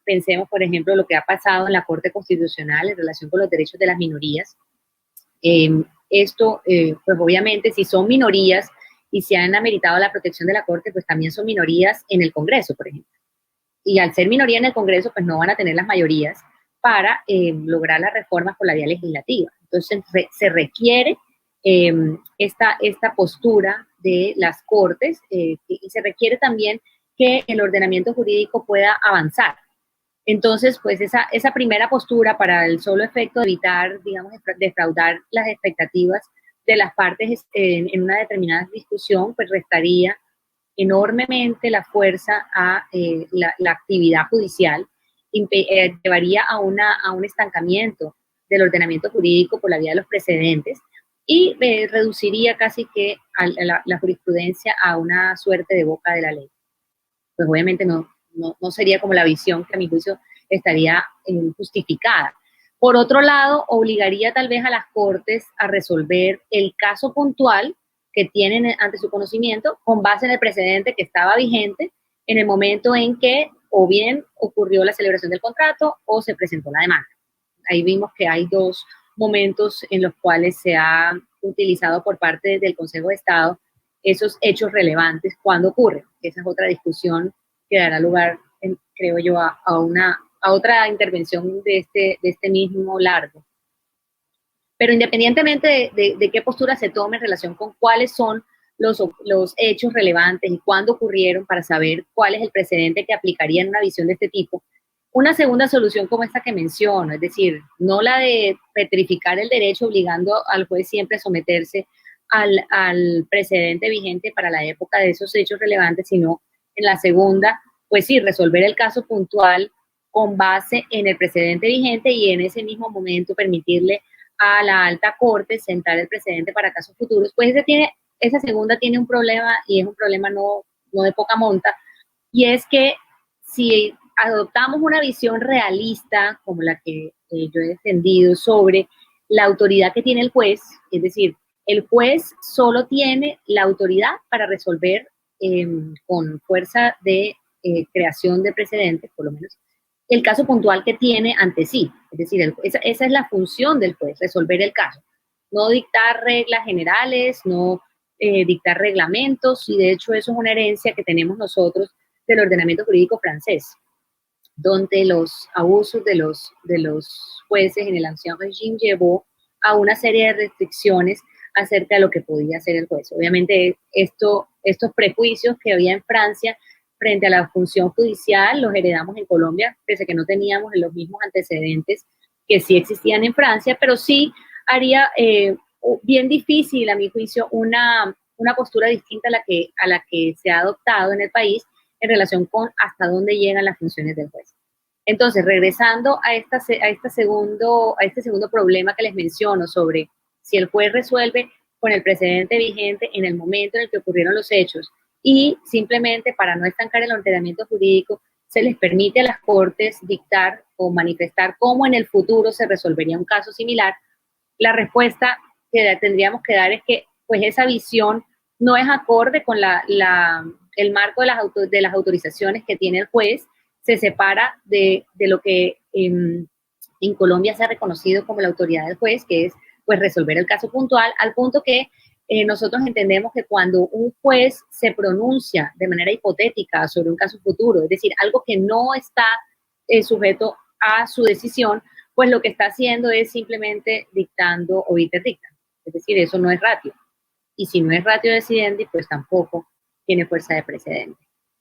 Pensemos, por ejemplo, lo que ha pasado en la Corte Constitucional en relación con los derechos de las minorías. Pues obviamente, si son minorías y se han ameritado la protección de la Corte, pues también son minorías en el Congreso, por ejemplo. Y al ser minoría en el Congreso, pues no van a tener las mayorías para lograr las reformas por la vía legislativa. Entonces, se requiere esta postura de las Cortes y se requiere también que el ordenamiento jurídico pueda avanzar. Entonces, pues esa primera postura para el solo efecto de evitar, digamos, defraudar las expectativas de las partes en una determinada discusión, pues restaría enormemente la fuerza a la actividad judicial, llevaría a un estancamiento del ordenamiento jurídico por la vía de los precedentes y reduciría casi que la jurisprudencia a una suerte de boca de la ley. Pues obviamente no sería como la visión que a mi juicio estaría justificada. Por otro lado, obligaría tal vez a las Cortes a resolver el caso puntual que tienen ante su conocimiento con base en el precedente que estaba vigente en el momento en que o bien ocurrió la celebración del contrato o se presentó la demanda. Ahí vimos que hay dos momentos en los cuales se ha utilizado por parte del Consejo de Estado esos hechos relevantes cuando ocurren. Esa es otra discusión que dará lugar, creo yo, a otra intervención de este mismo largo. Pero independientemente de qué postura se tome en relación con cuáles son los hechos relevantes y cuándo ocurrieron para saber cuál es el precedente que aplicaría en una visión de este tipo, una segunda solución como esta que menciono, es decir, no la de petrificar el derecho obligando al juez siempre a someterse al precedente vigente para la época de esos hechos relevantes, sino en la segunda, pues sí, resolver el caso puntual con base en el precedente vigente y en ese mismo momento permitirle a la alta corte sentar el precedente para casos futuros. Pues esa segunda tiene un problema y es un problema no de poca monta, y es que si adoptamos una visión realista como la que yo he defendido sobre la autoridad que tiene el juez, es decir, el juez solo tiene la autoridad para resolver con fuerza de creación de precedentes, por lo menos, el caso puntual que tiene ante sí. Es decir, esa es la función del juez, resolver el caso. No dictar reglas generales, no dictar reglamentos, y de hecho eso es una herencia que tenemos nosotros del ordenamiento jurídico francés, donde los abusos de los jueces en el Ancien Régime llevó a una serie de restricciones acerca de lo que podía hacer el juez. Obviamente estos prejuicios que había en Francia frente a la función judicial los heredamos en Colombia, pese a que no teníamos los mismos antecedentes que sí existían en Francia, pero sí haría bien difícil, a mi juicio, una postura distinta a la que se ha adoptado en el país en relación con hasta dónde llegan las funciones del juez. Entonces, regresando a este segundo problema que les menciono sobre si el juez resuelve con el precedente vigente en el momento en el que ocurrieron los hechos y simplemente para no estancar el ordenamiento jurídico se les permite a las Cortes dictar o manifestar cómo en el futuro se resolvería un caso similar, la respuesta que tendríamos que dar es que pues esa visión no es acorde con el marco de las autorizaciones que tiene el juez, se separa de lo que en Colombia se ha reconocido como la autoridad del juez, que es pues resolver el caso puntual, al punto que nosotros entendemos que cuando un juez se pronuncia de manera hipotética sobre un caso futuro, es decir, algo que no está sujeto a su decisión, pues lo que está haciendo es simplemente dictando o iter dictam. Es decir, eso no es ratio. Y si no es ratio decidendi, pues tampoco tiene fuerza de precedente.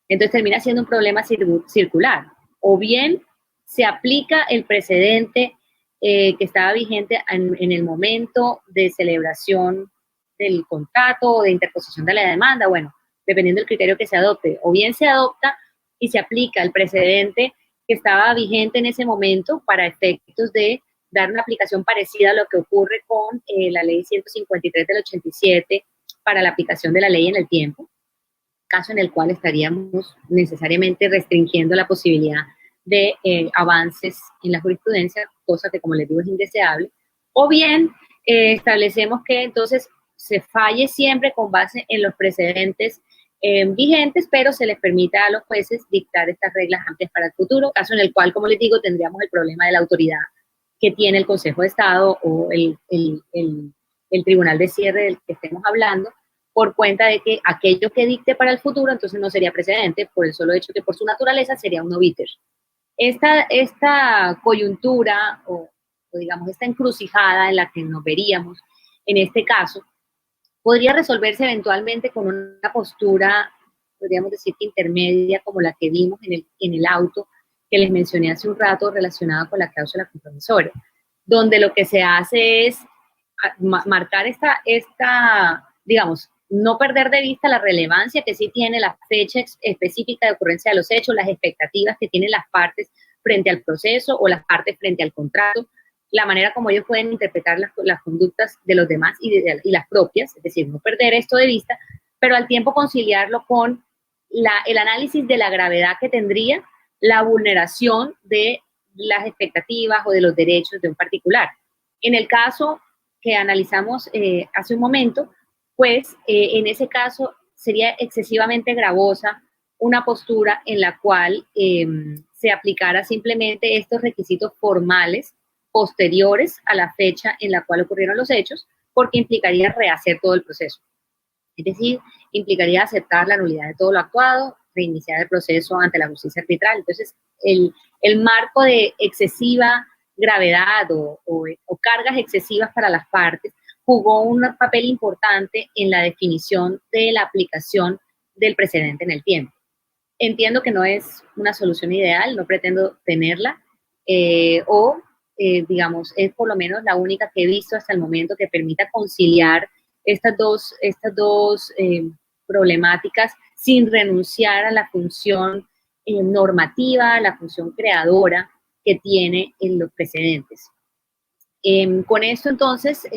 Entonces termina siendo un problema circular. O bien se aplica el precedente que estaba vigente en el momento de celebración del contrato o de interposición de la demanda, bueno, dependiendo del criterio que se adopte, o bien se adopta y se aplica el precedente que estaba vigente en ese momento para efectos de dar una aplicación parecida a lo que ocurre con la ley 153 del 87 para la aplicación de la ley en el tiempo, caso en el cual estaríamos necesariamente restringiendo la posibilidad de avances en la jurisprudencia, cosa que, como les digo, es indeseable, o bien establecemos que entonces se falle siempre con base en los precedentes vigentes, pero se les permita a los jueces dictar estas reglas amplias para el futuro, caso en el cual, como les digo, tendríamos el problema de la autoridad que tiene el Consejo de Estado o el Tribunal de Cierre del que estemos hablando, por cuenta de que aquello que dicte para el futuro entonces no sería precedente, por el solo hecho que por su naturaleza sería un obiter. Esta coyuntura o digamos esta encrucijada en la que nos veríamos en este caso podría resolverse eventualmente con una postura, podríamos decir que intermedia, como la que vimos en el auto que les mencioné hace un rato relacionada con la cláusula compromisoria, donde lo que se hace es marcar digamos, no perder de vista la relevancia que sí tiene la fecha específica de ocurrencia de los hechos, las expectativas que tienen las partes frente al proceso o las partes frente al contrato, la manera como ellos pueden interpretar las conductas de los demás y las propias, es decir, no perder esto de vista, pero al tiempo conciliarlo con el análisis de la gravedad que tendría la vulneración de las expectativas o de los derechos de un particular. En el caso que analizamos hace un momento, pues en ese caso sería excesivamente gravosa una postura en la cual se aplicara simplemente estos requisitos formales posteriores a la fecha en la cual ocurrieron los hechos, porque implicaría rehacer todo el proceso. Es decir, implicaría aceptar la nulidad de todo lo actuado, reiniciar el proceso ante la justicia arbitral. Entonces, el marco de excesiva gravedad o cargas excesivas para las partes jugó un papel importante en la definición de la aplicación del precedente en el tiempo. Entiendo que no es una solución ideal, no pretendo tenerla, digamos, es por lo menos la única que he visto hasta el momento que permita conciliar estas dos problemáticas sin renunciar a la función normativa, a la función creadora que tiene en los precedentes. Con esto, entonces,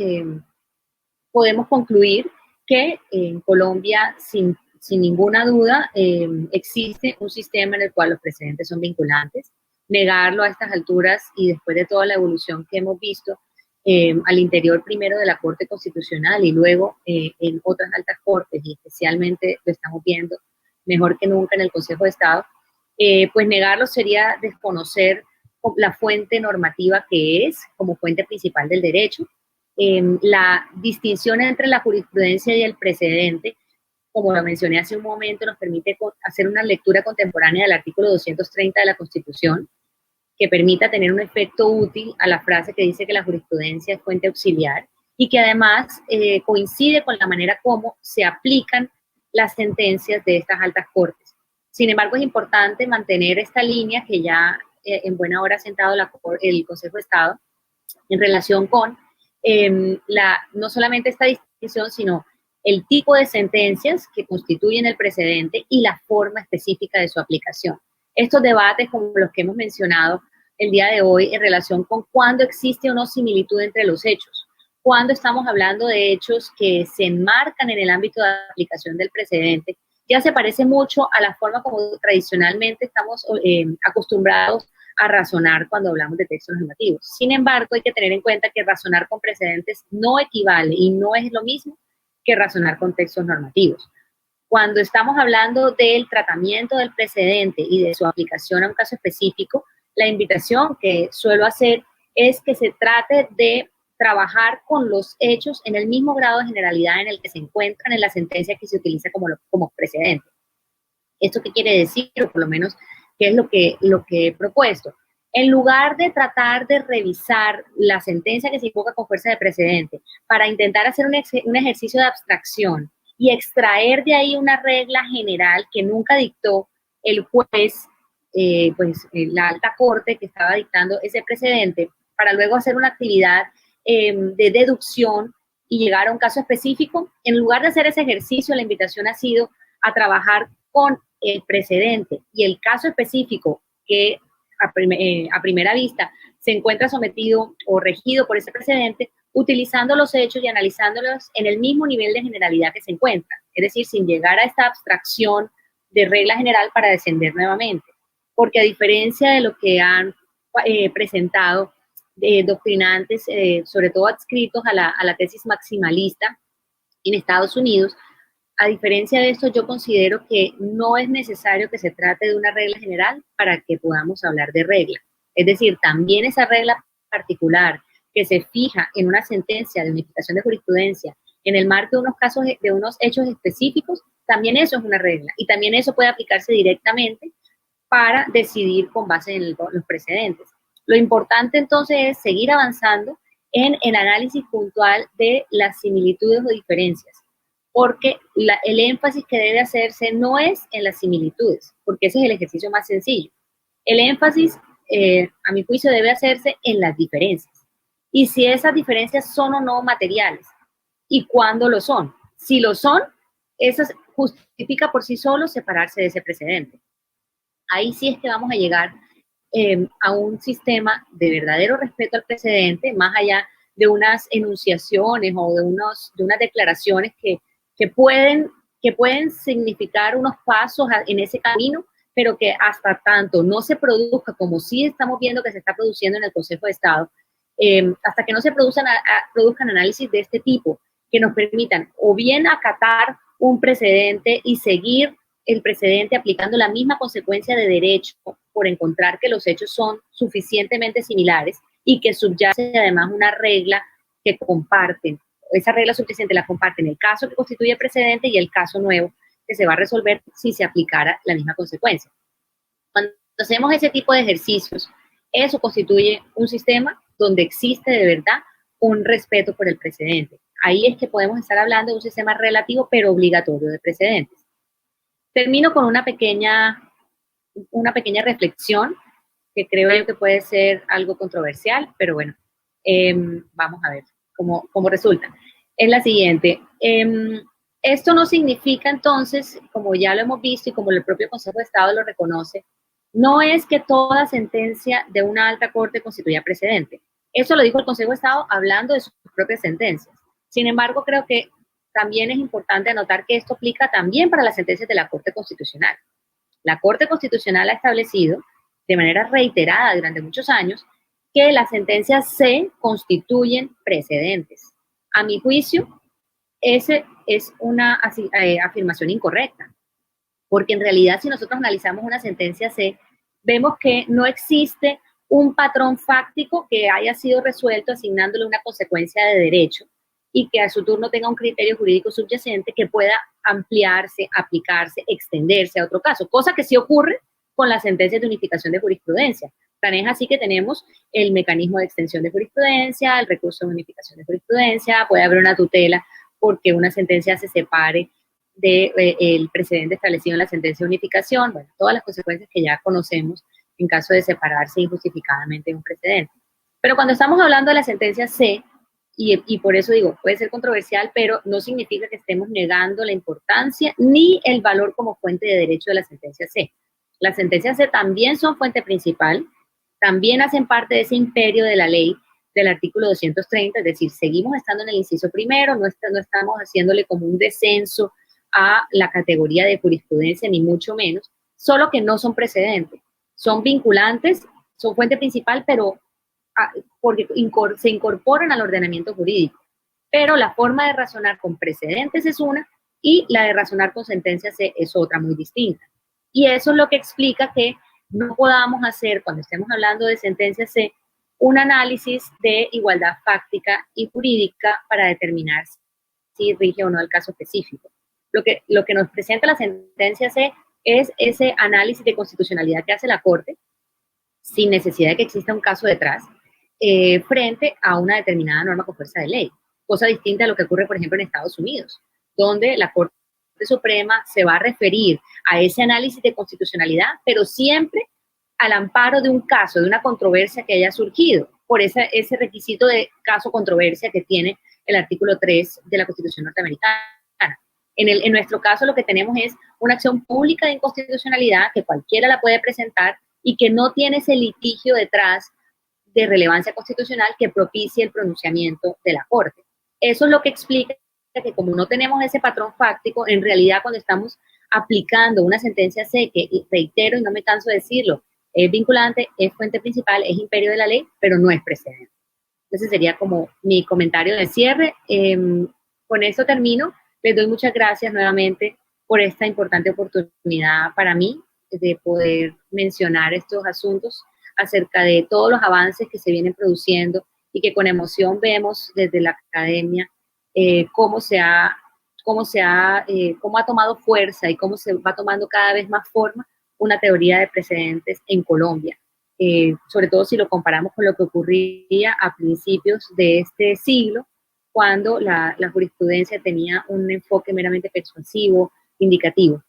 podemos concluir que en Colombia, sin ninguna duda, existe un sistema en el cual los precedentes son vinculantes. Negarlo a estas alturas y después de toda la evolución que hemos visto al interior primero de la Corte Constitucional y luego en otras altas cortes, y especialmente lo estamos viendo mejor que nunca en el Consejo de Estado, pues negarlo sería desconocer la fuente normativa que es como fuente principal del derecho. La distinción entre la jurisprudencia y el precedente, como lo mencioné hace un momento, nos permite hacer una lectura contemporánea del artículo 230 de la Constitución, que permita tener un efecto útil a la frase que dice que la jurisprudencia es fuente auxiliar y que además coincide con la manera como se aplican las sentencias de estas altas cortes. Sin embargo, es importante mantener esta línea que ya en buena hora ha sentado el Consejo de Estado en relación con no solamente esta distinción, sino el tipo de sentencias que constituyen el precedente y la forma específica de su aplicación. Estos debates, como los que hemos mencionado el día de hoy, en relación con cuándo existe o no similitud entre los hechos, cuándo estamos hablando de hechos que se enmarcan en el ámbito de aplicación del precedente, ya se parece mucho a la forma como tradicionalmente estamos acostumbrados a razonar cuando hablamos de textos normativos. Sin embargo, hay que tener en cuenta que razonar con precedentes no equivale y no es lo mismo que razonar con textos normativos. Cuando estamos hablando del tratamiento del precedente y de su aplicación a un caso específico, la invitación que suelo hacer es que se trate de trabajar con los hechos en el mismo grado de generalidad en el que se encuentran en la sentencia que se utiliza como precedente. ¿Esto qué quiere decir? O por lo menos, ¿qué es lo que he propuesto? En lugar de tratar de revisar la sentencia que se invoca con fuerza de precedente para intentar hacer un ejercicio de abstracción y extraer de ahí una regla general que nunca dictó el juez la alta corte que estaba dictando ese precedente, para luego hacer una actividad de deducción y llegar a un caso específico. En lugar de hacer ese ejercicio, la invitación ha sido a trabajar con el precedente y el caso específico que a primera vista se encuentra sometido o regido por ese precedente, utilizando los hechos y analizándolos en el mismo nivel de generalidad que se encuentra, es decir, sin llegar a esta abstracción de regla general para descender nuevamente. Porque a diferencia de lo que han presentado doctrinantes, sobre todo adscritos a la tesis maximalista en Estados Unidos, a diferencia de esto, yo considero que no es necesario que se trate de una regla general para que podamos hablar de regla. Es decir, también esa regla particular que se fija en una sentencia de unificación de jurisprudencia en el marco de unos casos, de unos hechos específicos, también eso es una regla. Y también eso puede aplicarse directamente para decidir con base en los precedentes. Lo importante entonces es seguir avanzando en el análisis puntual de las similitudes o diferencias, porque el énfasis que debe hacerse no es en las similitudes, porque ese es el ejercicio más sencillo. El énfasis, a mi juicio, debe hacerse en las diferencias. Y si esas diferencias son o no materiales, y cuándo lo son. Si lo son, eso justifica por sí solo separarse de ese precedente. Ahí sí es que vamos a llegar a un sistema de verdadero respeto al precedente, más allá de unas enunciaciones o de unas declaraciones que pueden significar unos pasos en ese camino, pero que hasta tanto no se produzca, como sí estamos viendo que se está produciendo en el Consejo de Estado, hasta que no se produzcan análisis de este tipo, que nos permitan o bien acatar un precedente y seguir el precedente aplicando la misma consecuencia de derecho por encontrar que los hechos son suficientemente similares y que subyace además una regla que comparten. Esa regla suficiente la comparten el caso que constituye precedente y el caso nuevo que se va a resolver si se aplicara la misma consecuencia. Cuando hacemos ese tipo de ejercicios, eso constituye un sistema donde existe de verdad un respeto por el precedente. Ahí es que podemos estar hablando de un sistema relativo pero obligatorio de precedentes. Termino con una pequeña reflexión que creo yo que puede ser algo controversial, pero bueno, vamos a ver cómo resulta. Es la siguiente. Esto no significa entonces, como ya lo hemos visto y como el propio Consejo de Estado lo reconoce, no es que toda sentencia de una alta corte constituya precedente. Eso lo dijo el Consejo de Estado hablando de sus propias sentencias. Sin embargo, creo que también es importante anotar que esto aplica también para las sentencias de la Corte Constitucional. La Corte Constitucional ha establecido de manera reiterada durante muchos años que las sentencias se constituyen precedentes. A mi juicio, esa es una afirmación incorrecta, porque en realidad si nosotros analizamos una sentencia C, vemos que no existe un patrón fáctico que haya sido resuelto asignándole una consecuencia de derecho y que a su turno tenga un criterio jurídico subyacente que pueda ampliarse, aplicarse, extenderse a otro caso, cosa que sí ocurre con las sentencias de unificación de jurisprudencia. Tan es así que tenemos el mecanismo de extensión de jurisprudencia, el recurso de unificación de jurisprudencia, puede haber una tutela porque una sentencia se separe del precedente establecido en la sentencia de unificación, bueno, todas las consecuencias que ya conocemos en caso de separarse injustificadamente de un precedente. Pero cuando estamos hablando de la sentencia C, y por eso digo, puede ser controversial, pero no significa que estemos negando la importancia ni el valor como fuente de derecho de la sentencia C. Las sentencias C también son fuente principal, también hacen parte de ese imperio de la ley del artículo 230, es decir, seguimos estando en el inciso primero, no estamos haciéndole como un descenso a la categoría de jurisprudencia, ni mucho menos, solo que no son precedentes, son vinculantes, son fuente principal, pero porque se incorporan al ordenamiento jurídico. Pero la forma de razonar con precedentes es una y la de razonar con sentencias es otra muy distinta. Y eso es lo que explica que no podamos hacer, cuando estemos hablando de sentencias C, un análisis de igualdad fáctica y jurídica para determinar si rige o no el caso específico. Lo que nos presenta la sentencia C es ese análisis de constitucionalidad que hace la Corte, sin necesidad de que exista un caso detrás, frente a una determinada norma con fuerza de ley. Cosa distinta a lo que ocurre, por ejemplo, en Estados Unidos, donde la Corte Suprema se va a referir a ese análisis de constitucionalidad, pero siempre al amparo de un caso, de una controversia que haya surgido, por ese requisito de caso-controversia que tiene el artículo 3 de la Constitución norteamericana. En nuestro caso lo que tenemos es una acción pública de inconstitucionalidad que cualquiera la puede presentar y que no tiene ese litigio detrás de relevancia constitucional que propicie el pronunciamiento de la Corte. Eso es lo que explica que como no tenemos ese patrón fáctico, en realidad cuando estamos aplicando una sentencia C, que reitero y no me canso de decirlo, es vinculante, es fuente principal, es imperio de la ley, pero no es precedente. Ese sería como mi comentario de cierre. Con eso termino. Les doy muchas gracias nuevamente por esta importante oportunidad para mí de poder mencionar estos asuntos acerca de todos los avances que se vienen produciendo y que con emoción vemos desde la academia cómo ha tomado fuerza y cómo se va tomando cada vez más forma una teoría de precedentes en Colombia. Sobre todo si lo comparamos con lo que ocurría a principios de este siglo, cuando la jurisprudencia tenía un enfoque meramente persuasivo, indicativo.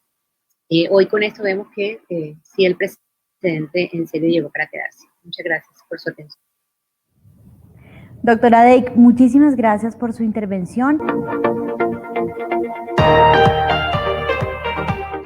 Hoy con esto vemos que sí el precedente en serio llegó para quedarse. Muchas gracias por su atención. Doctora Deik, muchísimas gracias por su intervención.